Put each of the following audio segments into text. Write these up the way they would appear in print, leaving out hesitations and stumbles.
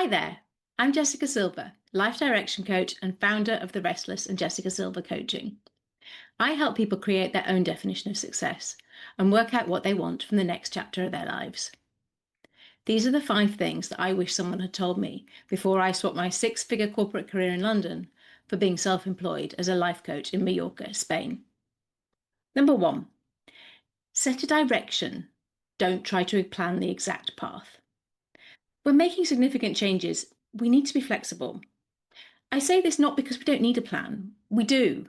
Hi there, I'm Jessica Silver, life direction coach and founder of The Restless and Jessica Silver Coaching. I help people create their own definition of success and work out what they want from the next chapter of their lives. These are the 5 things that I wish someone had told me before I swapped my 6-figure corporate career in London for being self-employed as a life coach in Mallorca, Spain. Number 1, set a direction. Don't try to plan the exact path. When making significant changes, we need to be flexible. I say this not because we don't need a plan, we do,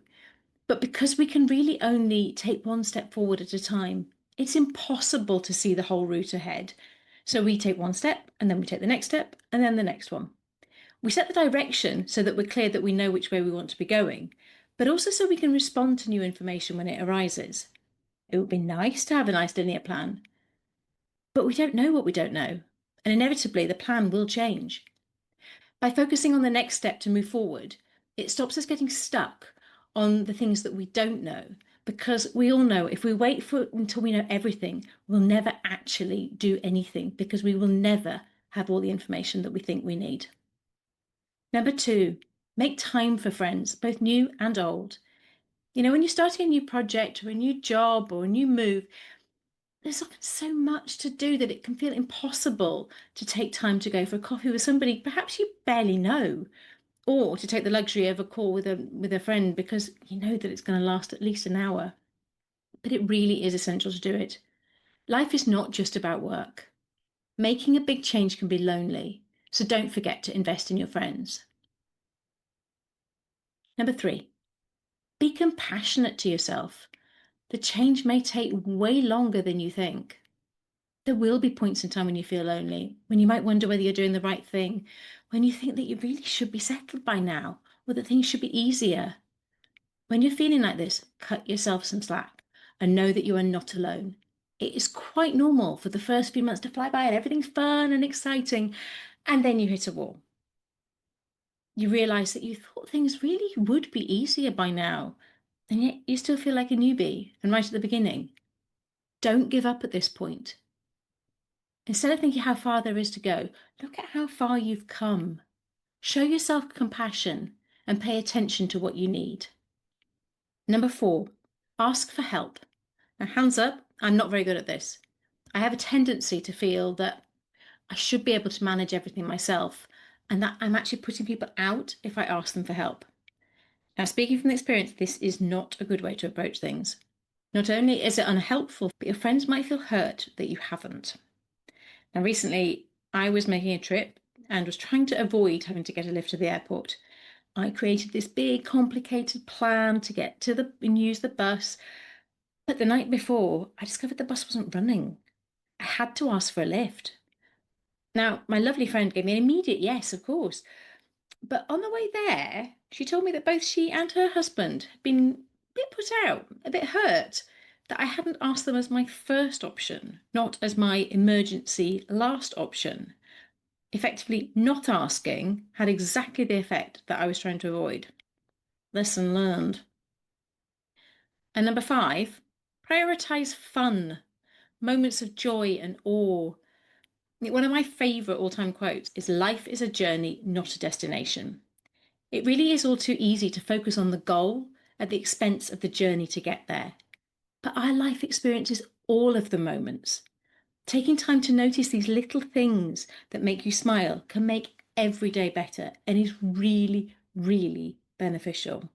but because we can really only take one step forward at a time. It's impossible to see the whole route ahead. So we take one step, and then we take the next step, and then the next one. We set the direction so that we're clear that we know which way we want to be going, but also so we can respond to new information when it arises. It would be nice to have a nice linear plan, but we don't know what we don't know, and inevitably the plan will change. By focusing on the next step to move forward, it stops us getting stuck on the things that we don't know, because we all know if we wait until we know everything, we'll never actually do anything because we will never have all the information that we think we need. Number 2, make time for friends, both new and old. When you're starting a new project or a new job or a new move, there's often so much to do that it can feel impossible to take time to go for a coffee with somebody perhaps you barely know, or to take the luxury of a call with a friend because you know that it's going to last at least an hour. But it really is essential to do it. Life is not just about work. Making a big change can be lonely, so don't forget to invest in your friends. Number 3, be compassionate to yourself. The change may take way longer than you think. There will be points in time when you feel lonely, when you might wonder whether you're doing the right thing, when you think that you really should be settled by now, or that things should be easier. When you're feeling like this, cut yourself some slack and know that you are not alone. It is quite normal for the first few months to fly by and everything's fun and exciting, and then you hit a wall. You realise that you thought things really would be easier by now, and yet you still feel like a newbie and right at the beginning. Don't give up at this point. Instead of thinking how far there is to go, look at how far you've come. Show yourself compassion and pay attention to what you need. Number 4, ask for help. Now, hands up, I'm not very good at this. I have a tendency to feel that I should be able to manage everything myself, and that I'm actually putting people out if I ask them for help. Now, speaking from experience, this is not a good way to approach things. Not only is it unhelpful, but your friends might feel hurt that you haven't. Now, recently, I was making a trip and was trying to avoid having to get a lift to the airport. I created this big, complicated plan to get to and use the bus. But the night before, I discovered the bus wasn't running. I had to ask for a lift. Now, my lovely friend gave me an immediate yes, of course. But on the way there, she told me that both she and her husband had been a bit put out, a bit hurt, that I hadn't asked them as my first option, not as my emergency last option. Effectively, not asking had exactly the effect that I was trying to avoid. Lesson learned. And number 5, prioritize fun, moments of joy and awe. One of my favourite all-time quotes is, "Life is a journey, not a destination." It really is all too easy to focus on the goal at the expense of the journey to get there. But our life experiences all of the moments. Taking time to notice these little things that make you smile can make every day better and is really, really beneficial.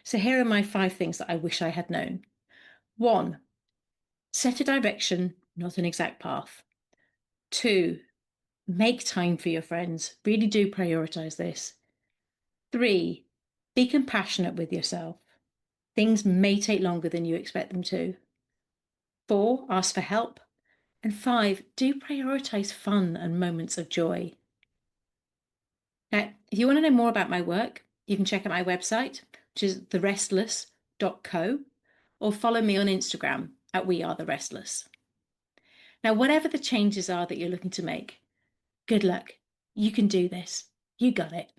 So here are my 5 things that I wish I had known. 1, set a direction, not an exact path. 2, make time for your friends. Really do prioritise this. 3, be compassionate with yourself. Things may take longer than you expect them to. 4, ask for help. And 5, do prioritise fun and moments of joy. Now, if you want to know more about my work, you can check out my website, which is therestless.co, or follow me on Instagram at WeAreTheRestless. Now, whatever the changes are that you're looking to make, good luck. You can do this. You got it.